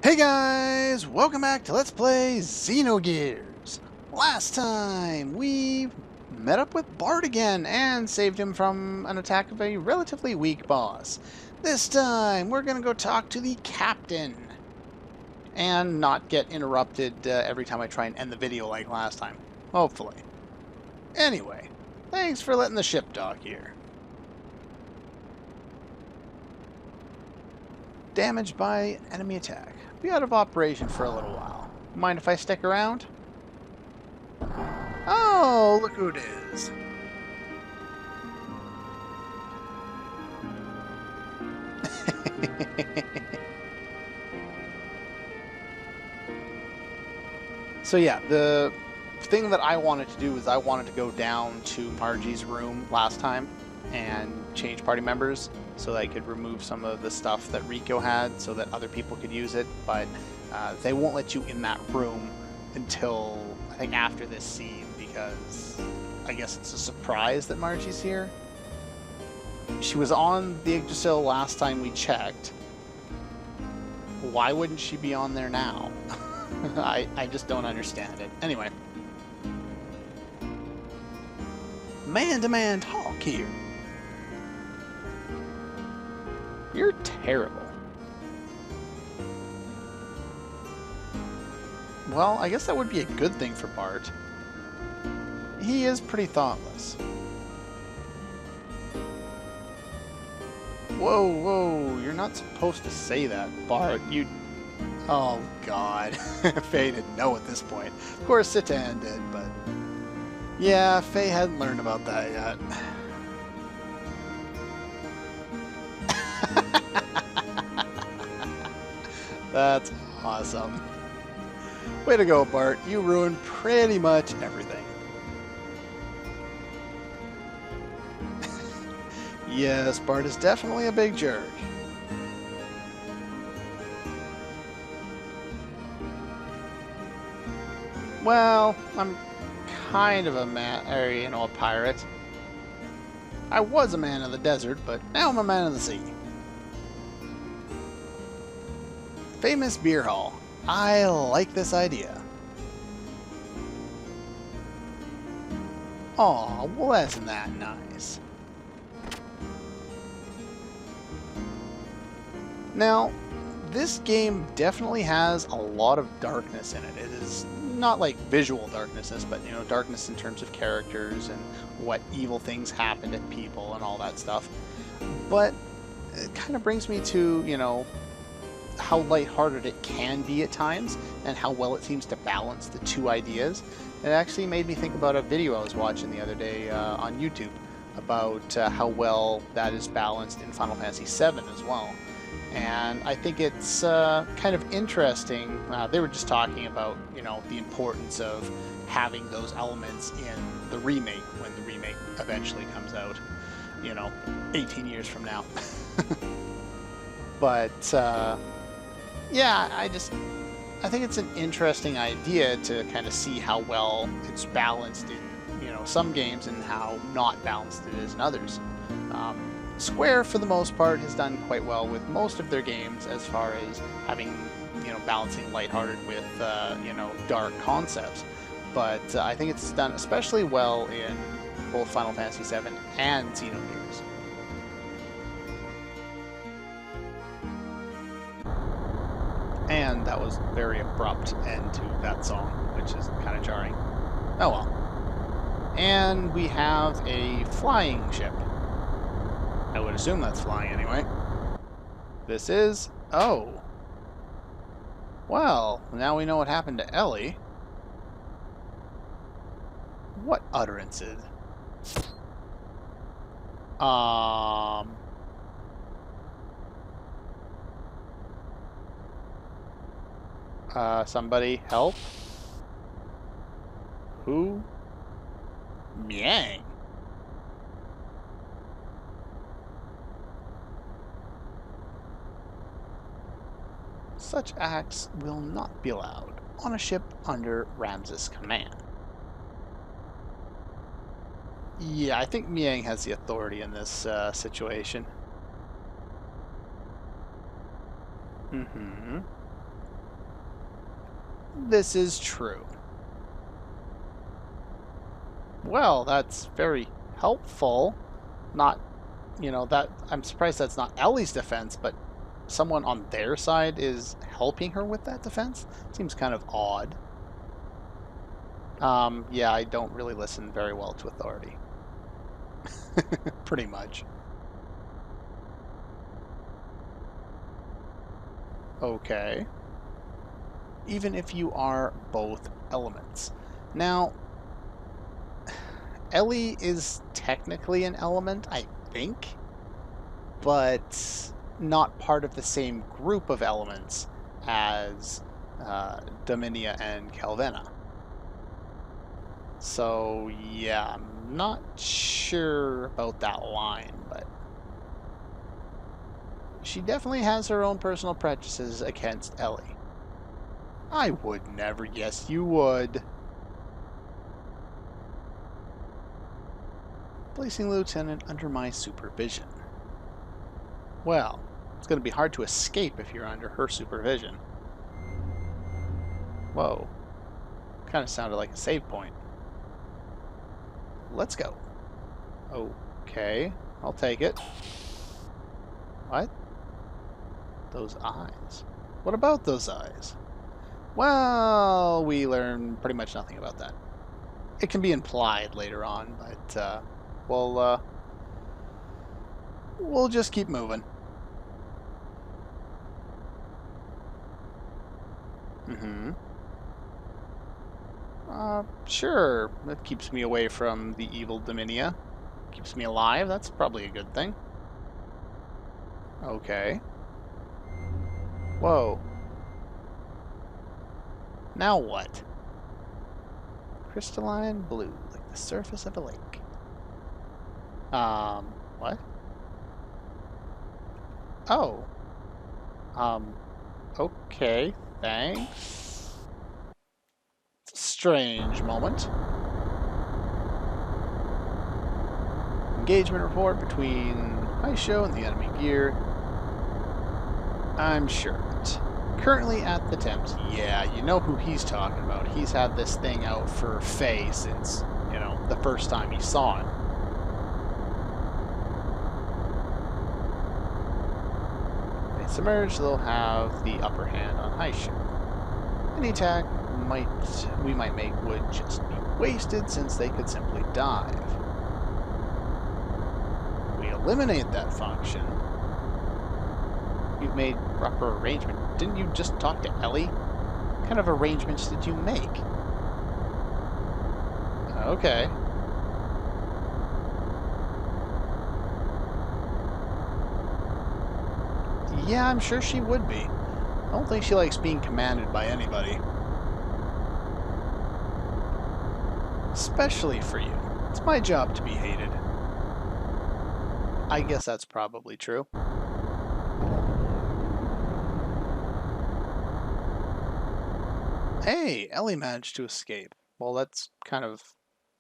Hey guys, welcome back to Let's Play Xenogears. Last time we met up with Bart again and saved him from an attack of a relatively weak boss. This time we're gonna go talk to the captain and not get interrupted every time I try and end the video like last time. Hopefully. Anyway, thanks for letting the ship dock here. Damaged by enemy attack. Be out of operation for a little while. Mind if I stick around? Oh, look who it is. So yeah, the thing that I wanted to do is I wanted to go down to Margie's room last time and change party members so that I could remove some of the stuff that Rico had so that other people could use it, but they won't let you in that room until, I think, after this scene, because I guess it's a surprise that Margie's here. She was on the Yggdrasill last time we checked. Why wouldn't she be on there now? I just don't understand it. Anyway. Man-to-man talk here. You're terrible. Well, I guess that would be a good thing for Bart. He is pretty thoughtless. Whoa, whoa, you're not supposed to say that, Bart. You... Oh, God. Faye didn't know at this point. Of course, Citan did, but... Yeah, Faye hadn't learned about that yet. That's awesome. Way to go, Bart. You ruined pretty much everything. Yes, Bart is definitely a big jerk. Well, I'm kind of a a pirate. I was a man of the desert, but now I'm a man of the sea. Famous beer hall. I like this idea. Aw, well, isn't that nice? Now, this game definitely has a lot of darkness in it. It is not like visual darkness, but, you know, darkness in terms of characters and what evil things happen to people and all that stuff. But it kind of brings me to, you know, how lighthearted it can be at times and how well it seems to balance the two ideas. It actually made me think about a video I was watching the other day on YouTube about how well that is balanced in Final Fantasy VII as well. And I think it's kind of interesting. They were just talking about, you know, the importance of having those elements in the remake when the remake eventually comes out, you know, 18 years from now. But yeah, I think it's an interesting idea to kind of see how well it's balanced in, you know, some games and how not balanced it is in others. Square, for the most part, has done quite well with most of their games as far as having, you know, balancing lighthearted with, you know, dark concepts. But I think it's done especially well in both Final Fantasy VII and Xenogears. And that was a very abrupt end to that song, which is kind of jarring. Oh well. And we have a flying ship. I would assume that's flying anyway. This is... Oh. Well, now we know what happened to Elly. What utterances? Somebody help? Who? Miang. Such acts will not be allowed on a ship under Ramses' command. Yeah, I think Miang has the authority in this situation. Mm-hmm. This is true. Well, that's very helpful. Not, that I'm surprised that's not Ellie's defense, but someone on their side is helping her with that defense? Seems kind of odd. Yeah, I don't really listen very well to authority. Pretty much. Okay. Even if you are both elements. Now, Elly is technically an element, I think, but not part of the same group of elements as Dominia and Calvena. So, yeah, I'm not sure about that line, but she definitely has her own personal prejudices against Elly. I would never. Yes, you would. Placing Lieutenant under my supervision. Well, it's going to be hard to escape if you're under her supervision. Whoa. Kind of sounded like a save point. Let's go. Okay, I'll take it. What? Those eyes. What about those eyes? Well, we learn pretty much nothing about that. It can be implied later on, but we'll just keep moving. Mm-hmm. Sure. That keeps me away from the evil Dominia. Keeps me alive. That's probably a good thing. Okay. Whoa. Now what? Crystalline blue, like the surface of a lake. What? Oh. Okay, thanks. It's a strange moment. Engagement report between Haisho and the enemy gear. I'm sure of it. Currently at the Thames. Yeah, you know who he's talking about. He's had this thing out for Faye since, the first time he saw him. If they submerge, they'll have the upper hand on Haisho. Any attack we might make would just be wasted since they could simply dive. If we eliminate that function, you've made proper arrangement. Didn't you just talk to Elly? What kind of arrangements did you make? Okay. Yeah, I'm sure she would be. I don't think she likes being commanded by anybody. Especially for you. It's my job to be hated. I guess that's probably true. Hey, Elly managed to escape. Well, that's kind of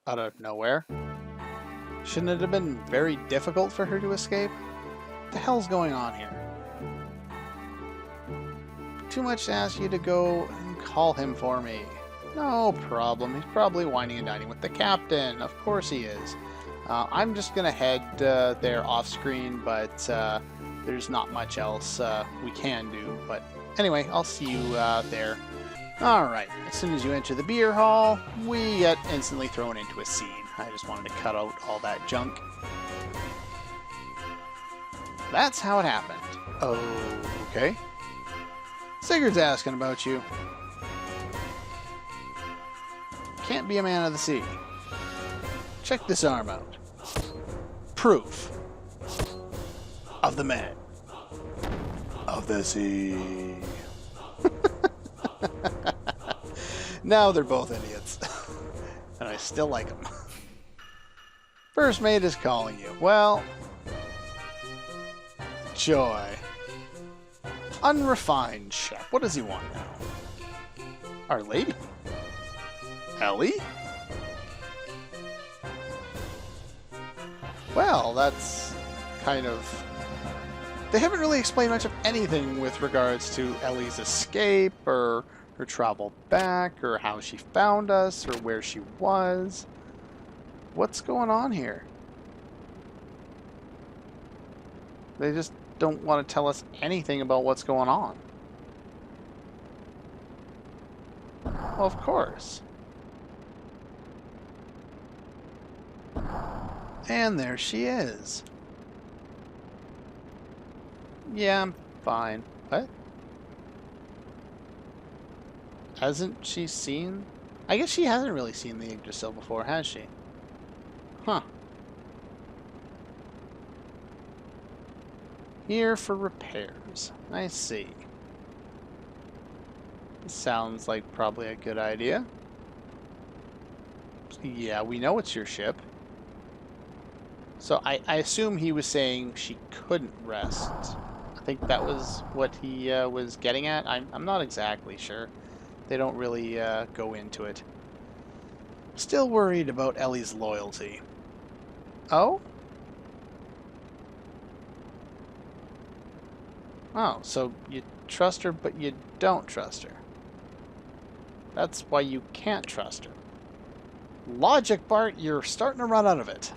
out of nowhere. Shouldn't it have been very difficult for her to escape? What the hell's going on here? Too much to ask you to go and call him for me. No problem. He's probably whining and dining with the captain. Of course he is. I'm just gonna head there off screen, but there's not much else we can do. But anyway, I'll see you there. Alright, as soon as you enter the beer hall, we get instantly thrown into a scene. I just wanted to cut out all that junk. That's how it happened. Okay. Sigurd's asking about you. Can't be a man of the sea. Check this arm out. Proof of the man of the sea. Now they're both idiots. And I still like them. First mate is calling you. Well, joy. Unrefined chef. What does he want now? Our lady? Elly? Well, that's kind of... They haven't really explained much of anything with regards to Elly's escape or her travel back, or how she found us, or where she was. What's going on here? They just don't want to tell us anything about what's going on. Well, of course. And there she is. Yeah, I'm fine. What? Hasn't she seen? I guess she hasn't really seen the Yggdrasill before, has she? Huh. Here for repairs. I see. Sounds like probably a good idea. Yeah, we know it's your ship. So I assume he was saying she couldn't rest. I think that was what he was getting at. I'm not exactly sure. They don't really go into it. Still worried about Elly's loyalty. Oh? Oh, so you trust her, but you don't trust her. That's why you can't trust her. Logic, Bart, you're starting to run out of it.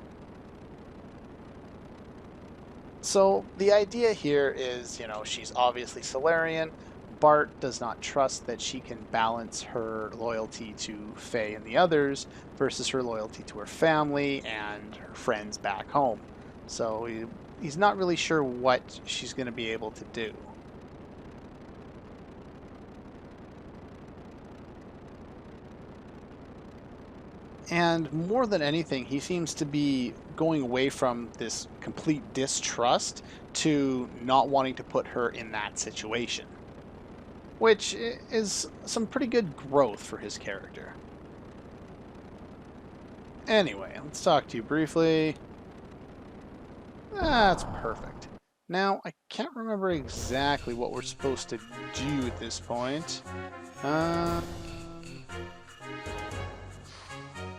So the idea here is, you know, she's obviously Solarian. Bart does not trust that she can balance her loyalty to Faye and the others versus her loyalty to her family and her friends back home. So he's not really sure what she's going to be able to do. And more than anything, he seems to be going away from this complete distrust to not wanting to put her in that situation. Which is some pretty good growth for his character. Anyway, let's talk to you briefly. That's perfect. Now, I can't remember exactly what we're supposed to do at this point.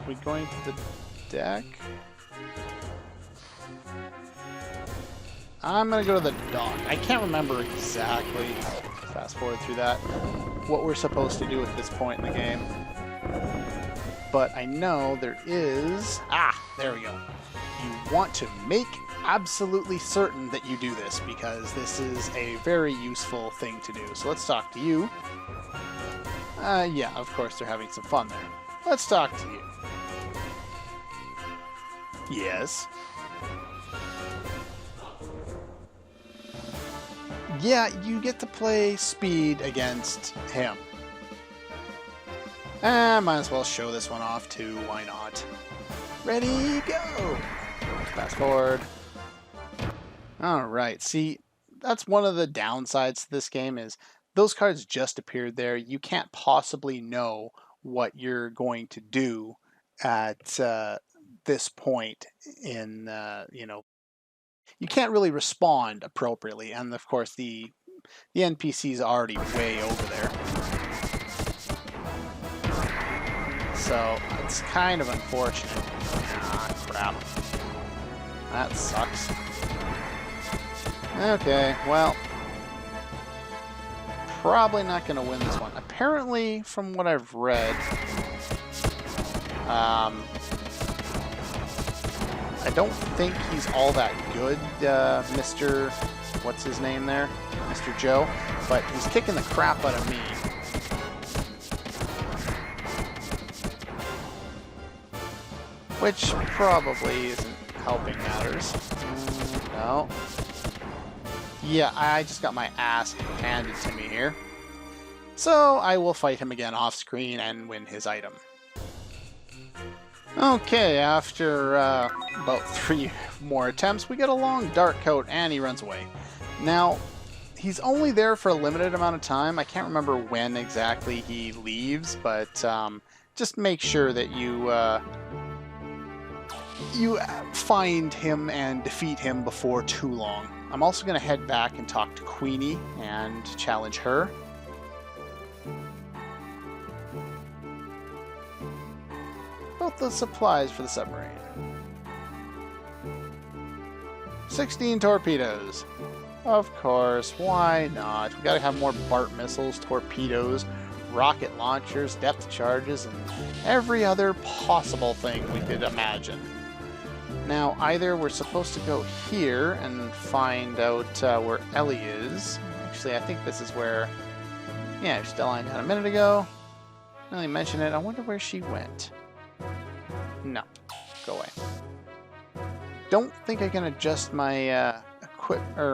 We going to the deck? I'm gonna go to the dock. I can't remember exactly, fast forward through that, what we're supposed to do at this point in the game. But I know there is... there we go. You want to make absolutely certain that you do this, because this is a very useful thing to do. So let's talk to you. Yeah, of course they're having some fun there. Let's talk to you. Yes. Yeah, you get to play speed against him. Might as well show this one off too, why not? Ready, go! Fast forward. Alright, see, that's one of the downsides to this game is those cards just appeared there. You can't possibly know what you're going to do at this point in, you know, you can't really respond appropriately, and of course the NPC's already way over there. So it's kind of unfortunate. Crap. That sucks. Okay, well, probably not going to win this one. Apparently, from what I've read, I don't think he's all that good, Mr. What's his name there? Mr. Joe. But he's kicking the crap out of me. Which probably isn't helping matters. No. Yeah, I just got my ass handed to me here. So I will fight him again off screen and win his item. Okay, after about 3 more attempts, we get a long dark coat and he runs away. Now, he's only there for a limited amount of time. I can't remember when exactly he leaves, but just make sure that you find him and defeat him before too long. I'm also going to head back and talk to Queenie and challenge her. About the supplies for the submarine. 16 torpedoes. Of course, why not? We gotta have more BART missiles, torpedoes, rocket launchers, depth charges, and every other possible thing we could imagine. Now, either we're supposed to go here and find out where Elly is. Actually, I think this is where... Yeah, she's still lying down a minute ago. I only mentioned it. I wonder where she went. No. Go away. Don't think I can adjust my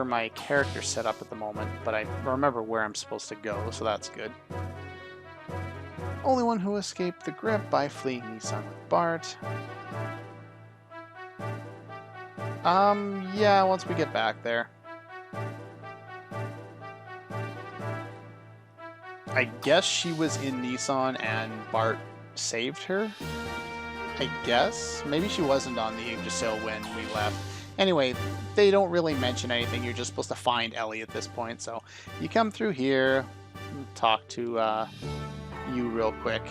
my character setup at the moment, but I remember where I'm supposed to go, so that's good. Only one who escaped the grip by fleeing Nissan with Bart. Yeah, once we get back there. I guess she was in Nissan and Bart saved her? I guess? Maybe she wasn't on the Yggdrasill when we left. Anyway, they don't really mention anything. You're just supposed to find Elly at this point. So you come through here, and talk to you real quick.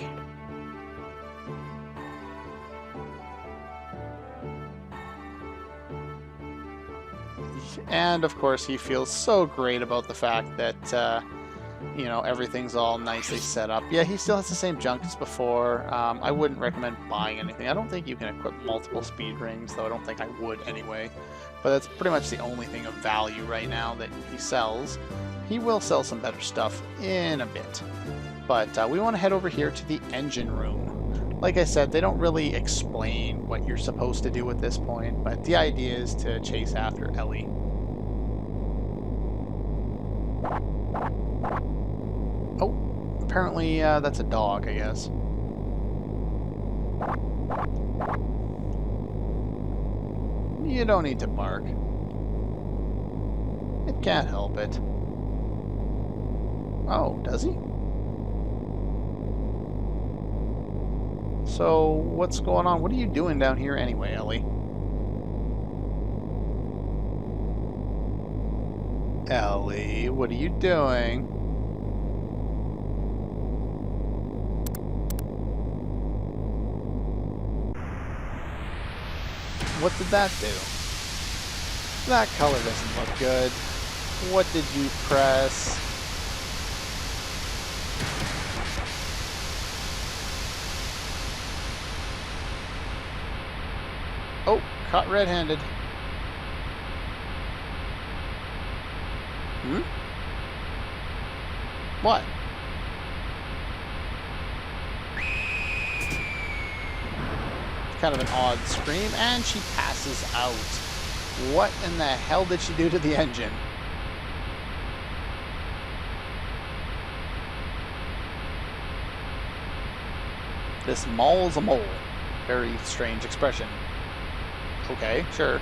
And of course, he feels so great about the fact that you know, everything's all nicely set up. Yeah, he still has the same junk as before. I wouldn't recommend buying anything. I don't think you can equip multiple speed rings, though I don't think I would anyway. But that's pretty much the only thing of value right now that he sells. He will sell some better stuff in a bit. But we want to head over here to the engine room. Like I said, they don't really explain what you're supposed to do at this point, but the idea is to chase after Elly. Oh, apparently that's a dog, I guess. You don't need to bark. It can't help it. Oh, does he? So, what's going on? What are you doing down here anyway, Elly? Elly, what are you doing? What did that do? That color doesn't look good. What did you press? Oh, caught red-handed. Hmm? What? Kind of an odd scream, and she passes out. What in the hell did she do to the engine? This mauls a mole. Very strange expression. Okay, sure.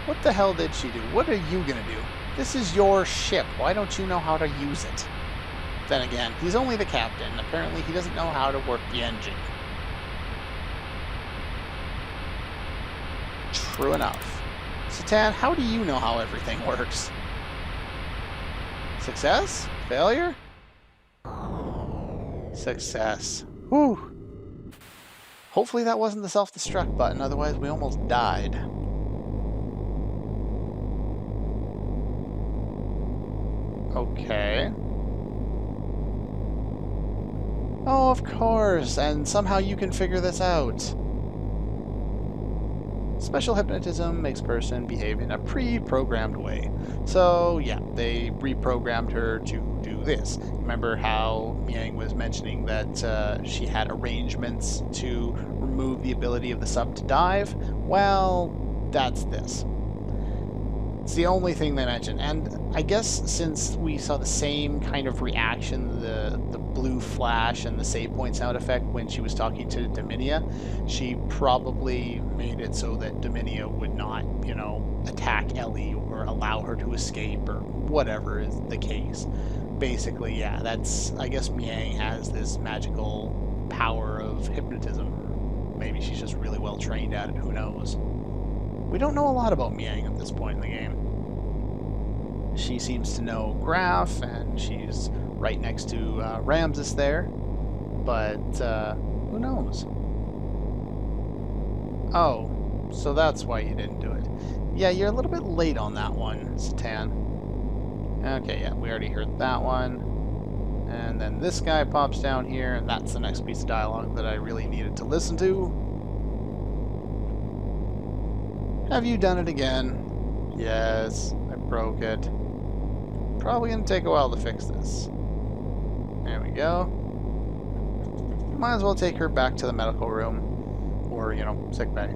What the hell did she do? What are you gonna do? This is your ship. Why don't you know how to use it? Then again, he's only the captain. Apparently he doesn't know how to work the engine. True enough. Satan, how do you know how everything works? Success? Failure? Success. Whew. Hopefully that wasn't the self-destruct button, otherwise we almost died. Okay. Oh, of course, and somehow you can figure this out. Special hypnotism makes person behave in a pre-programmed way. So, yeah, they reprogrammed her to do this. Remember how Miang was mentioning that she had arrangements to remove the ability of the sub to dive? Well, that's this. It's the only thing they mentioned. And I guess since we saw the same kind of reaction, the blue flash and the save point sound effect when she was talking to Dominia, she probably made it so that Dominia would not, you know, attack Elly or allow her to escape or whatever is the case. Basically, yeah, that's, I guess Miang has this magical power of hypnotism. Maybe she's just really well trained at it, who knows. We don't know a lot about Miang at this point in the game. She seems to know Graph, and she's right next to Ramses there, but who knows? Oh, so that's why you didn't do it. Yeah, you're a little bit late on that one, Satan. Okay, yeah, we already heard that one. And then this guy pops down here, and that's the next piece of dialogue that I really needed to listen to. Have you done it again? Yes, I broke it. Probably gonna take a while to fix this. There we go. Might as well take her back to the medical room. Or, you know, sick bay.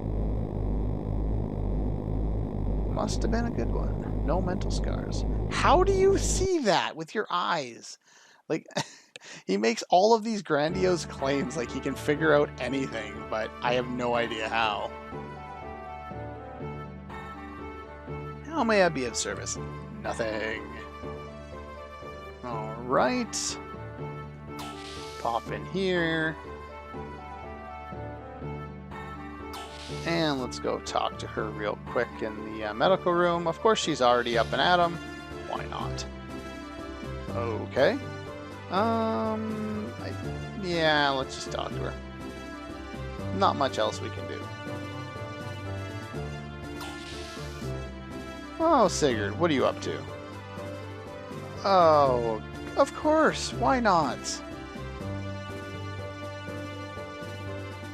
Must have been a good one. No mental scars. How do you see that with your eyes? Like, he makes all of these grandiose claims like he can figure out anything, but I have no idea how. How may I be of service? Nothing. Alright. Pop in here. And let's go talk to her real quick in the medical room. Of course, she's already up and at 'em. Why not? Okay. Yeah, let's just talk to her. Not much else we can do. Oh, Sigurd, what are you up to? Oh, of course, why not?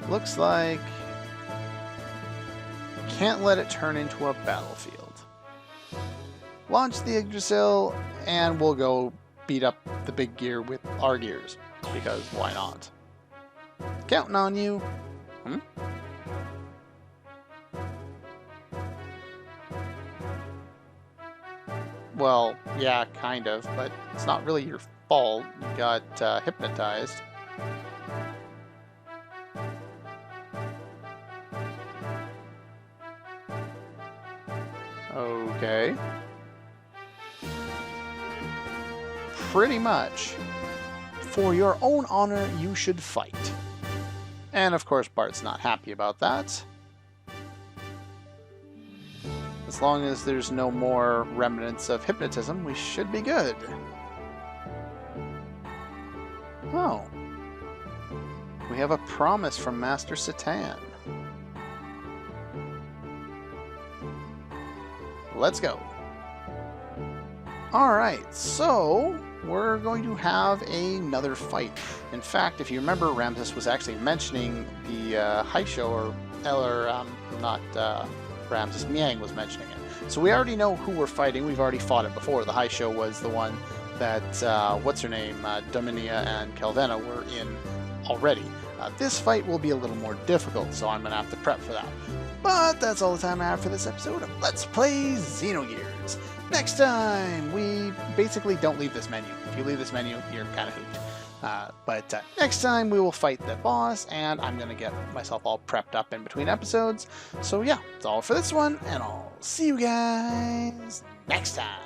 Looks like can't let it turn into a battlefield. Launch the Yggdrasill and we'll go beat up the big gear with our gears, because why not? Counting on you. Hmm? Well, yeah, kind of, but it's not really your fault. You got hypnotized. Okay. Pretty much. For your own honor, you should fight. And of course, Bart's not happy about that. As long as there's no more remnants of hypnotism, we should be good. Oh. We have a promise from Master Satan. Let's go. Alright, so we're going to have another fight. In fact, if you remember, Ramses was actually mentioning the High Show, Ramses, Miang was mentioning it. So we already know who we're fighting. We've already fought it before. The High Show was the one that, what's her name, Dominia and Calvena were in already. This fight will be a little more difficult, so I'm going to have to prep for that. But that's all the time I have for this episode of Let's Play Xenogears. Next time, we basically don't leave this menu. If you leave this menu, you're kind of hooped. But next time, we will fight the boss, and I'm going to get myself all prepped up in between episodes. So yeah, that's all for this one, and I'll see you guys next time.